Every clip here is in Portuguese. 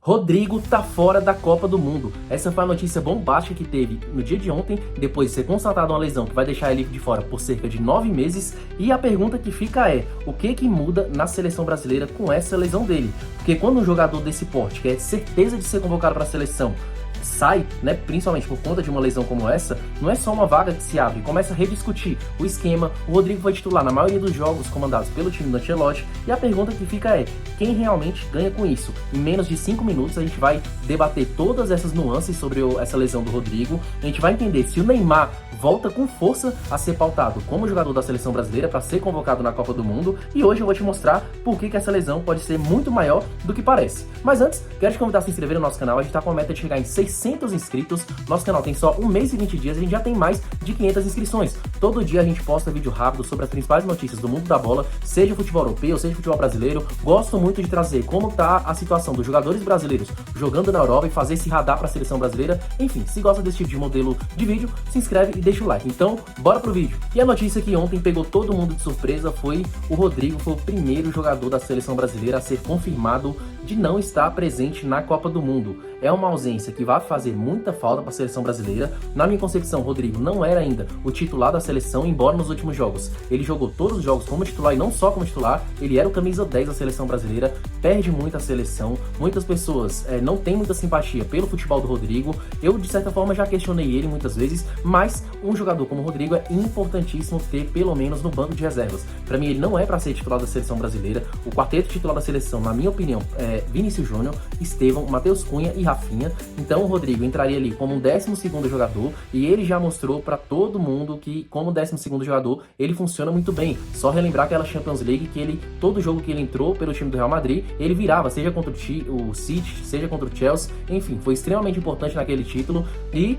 Rodrigo tá fora da Copa do Mundo. Essa foi a notícia bombástica que teve no dia de ontem, depois de ser constatada uma lesão que vai deixar ele de fora por cerca de 9 meses. E a pergunta que fica é, o que muda na seleção brasileira com essa lesão dele? Porque quando um jogador desse porte, que é certeza de ser convocado para a seleção, sai, né, principalmente por conta de uma lesão como essa, não é só uma vaga que se abre, começa a rediscutir o esquema. O Rodrigo foi titular na maioria dos jogos comandados pelo time do Ancelotti, e a pergunta que fica é, quem realmente ganha com isso? Em menos de 5 minutos a gente vai debater todas essas nuances sobre essa lesão do Rodrigo, a gente vai entender se o Neymar volta com força a ser pautado como jogador da seleção brasileira para ser convocado na Copa do Mundo, e hoje eu vou te mostrar por que essa lesão pode ser muito maior do que parece. Mas antes, quero te convidar a se inscrever no nosso canal. A gente está com a meta de chegar em 600 inscritos, nosso canal tem só 1 mês e 20 dias, a gente já tem mais de 500 inscrições. Todo dia a gente posta vídeo rápido sobre as principais notícias do mundo da bola, seja futebol europeu, seja futebol brasileiro. Gosto muito de trazer como está a situação dos jogadores brasileiros jogando na Europa e fazer esse radar para a seleção brasileira. Enfim, se gosta desse tipo de modelo de vídeo, se inscreve e deixa o like. Então, bora pro vídeo. E a notícia que ontem pegou todo mundo de surpresa foi o Rodrigo foi o primeiro jogador da seleção brasileira a ser confirmado de não estar presente na Copa do Mundo. É uma ausência que vai fazer muita falta para a seleção brasileira. Na minha concepção, o Rodrigo não era ainda o titular da seleção, embora nos últimos jogos ele jogou todos os jogos como titular, e não só como titular, ele era o camisa 10 da seleção brasileira. Perde muito a seleção, muitas pessoas não têm muita simpatia pelo futebol do Rodrigo. Eu, de certa forma, já questionei ele muitas vezes, mas um jogador como o Rodrigo é importantíssimo ter pelo menos no banco de reservas. Para mim, ele não é para ser titular da seleção brasileira. O quarteto titular da seleção, na minha opinião, é Vinícius Júnior, Estevão, Matheus Cunha e Rafinha. Então o Rodrigo entraria ali como um 12º jogador, e ele já mostrou para todo mundo que como 12º jogador ele funciona muito bem. Só relembrar aquela Champions League que todo jogo que ele entrou pelo time do Real Madrid, ele virava, seja contra o City, seja contra o Chelsea, enfim, foi extremamente importante naquele título. E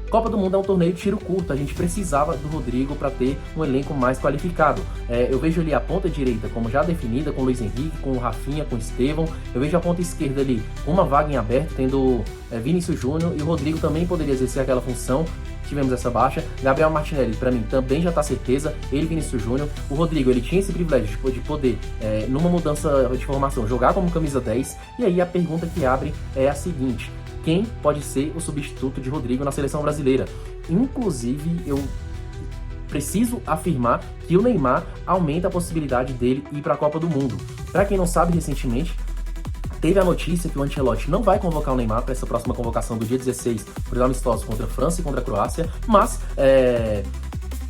Copa do Mundo é um torneio de tiro curto, a gente precisava do Rodrigo para ter um elenco mais qualificado. Eu vejo ali a ponta direita como já definida, com o Luiz Henrique, com o Rafinha, com o Estevão. Eu vejo a ponta esquerda ali com uma vaga em aberto, tendo Vinícius Júnior, e o Rodrigo também poderia exercer aquela função. Tivemos essa baixa. Gabriel Martinelli, para mim, também já está certeza, ele e Vinícius Júnior. O Rodrigo, ele tinha esse privilégio de poder, numa mudança de formação, jogar como camisa 10, e aí a pergunta que abre é a seguinte: quem pode ser o substituto de Rodrigo na seleção brasileira? Inclusive, eu preciso afirmar que o Neymar aumenta a possibilidade dele ir para a Copa do Mundo. Para quem não sabe, recentemente teve a notícia que o Ancelotti não vai convocar o Neymar para essa próxima convocação do dia 16 por amistosos contra a França e contra a Croácia, mas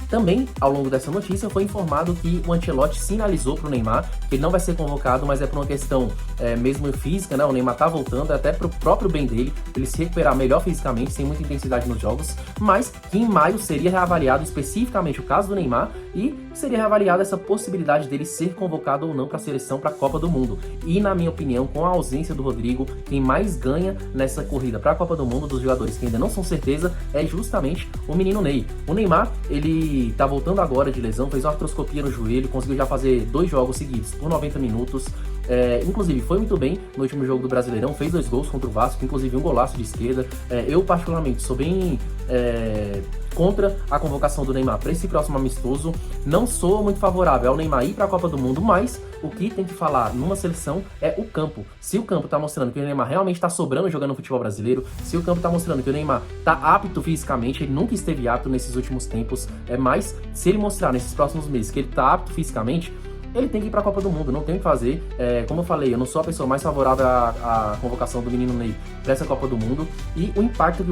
também, ao longo dessa notícia, foi informado que o Ancelotti sinalizou para o Neymar que ele não vai ser convocado, mas é por uma questão mesmo física, né? O Neymar tá voltando, até pro próprio bem dele, para ele se recuperar melhor fisicamente, sem muita intensidade nos jogos, mas que em maio seria reavaliado especificamente o caso do Neymar, e seria reavaliada essa possibilidade dele ser convocado ou não para a seleção, para a Copa do Mundo. E, na minha opinião, com a ausência do Rodrigo, quem mais ganha nessa corrida para a Copa do Mundo, dos jogadores que ainda não são certeza, é justamente o menino Ney. O Neymar, ele tá voltando agora de lesão, fez uma artroscopia no joelho, conseguiu já fazer 2 jogos seguidos por 90 minutos. Inclusive foi muito bem no último jogo do Brasileirão, fez 2 gols contra o Vasco, inclusive um golaço de esquerda. Eu particularmente sou bem contra a convocação do Neymar para esse próximo amistoso. Não sou muito favorável ao Neymar ir para a Copa do Mundo, mas o que tem que falar numa seleção é o campo. Se o campo tá mostrando que o Neymar realmente tá sobrando jogando no futebol brasileiro, se o campo tá mostrando que o Neymar tá apto fisicamente, ele nunca esteve apto nesses últimos tempos, mas se ele mostrar nesses próximos meses que ele tá apto fisicamente, ele tem que ir para a Copa do Mundo, não tem o que fazer. Como eu falei, eu não sou a pessoa mais favorável à convocação do menino Ney para essa Copa do Mundo, e o impacto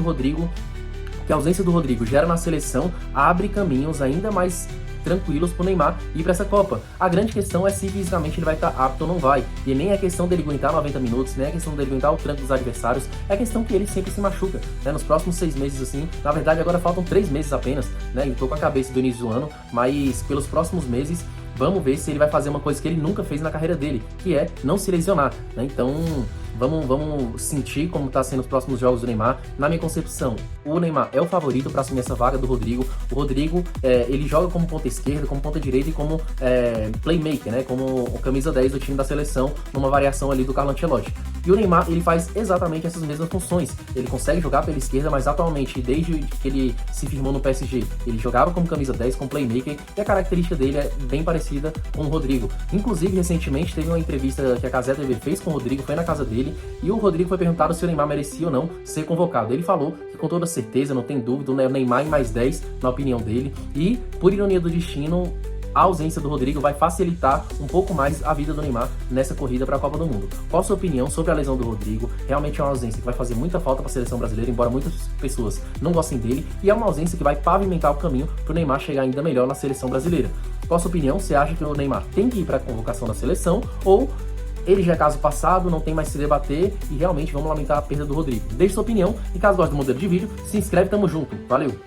que a ausência do Rodrigo gera na seleção abre caminhos ainda mais tranquilos pro Neymar ir para essa Copa. A grande questão é se fisicamente ele vai estar apto ou não vai, e nem é questão dele aguentar 90 minutos, nem é questão dele aguentar o tranco dos adversários, é questão que ele sempre se machuca, né? Nos próximos 6 meses, assim, na verdade agora faltam 3 meses apenas, né? Eu tô com a cabeça do início do ano, mas pelos próximos meses vamos ver se ele vai fazer uma coisa que ele nunca fez na carreira dele, que é não se lesionar, né? Então vamos sentir como tá sendo os próximos jogos do Neymar. Na minha concepção, o Neymar é o favorito para assumir essa vaga do Rodrigo. O Rodrigo, ele joga como ponta esquerda, como ponta direita e como playmaker, né? Como o camisa 10 do time da seleção, numa variação ali do Carlo Ancelotti. E o Neymar, ele faz exatamente essas mesmas funções. Ele consegue jogar pela esquerda, mas atualmente, desde que ele se firmou no PSG, ele jogava como camisa 10, como playmaker, e a característica dele é bem parecida com o Rodrigo. Inclusive, recentemente, teve uma entrevista que a Cazé TV fez com o Rodrigo, foi na casa dele, dele, e o Rodrigo foi perguntado se o Neymar merecia ou não ser convocado. Ele falou que com toda certeza, não tem dúvida, o Neymar em mais 10, na opinião dele, e por ironia do destino, a ausência do Rodrigo vai facilitar um pouco mais a vida do Neymar nessa corrida para a Copa do Mundo. Qual a sua opinião sobre a lesão do Rodrigo? Realmente é uma ausência que vai fazer muita falta para a seleção brasileira, embora muitas pessoas não gostem dele, e é uma ausência que vai pavimentar o caminho para o Neymar chegar ainda melhor na seleção brasileira. Qual a sua opinião? Você acha que o Neymar tem que ir para a convocação da seleção ou ele já é caso passado, não tem mais se debater e realmente vamos lamentar a perda do Rodrigo? Deixe sua opinião e caso goste do modelo de vídeo, se inscreve, tamo junto. Valeu!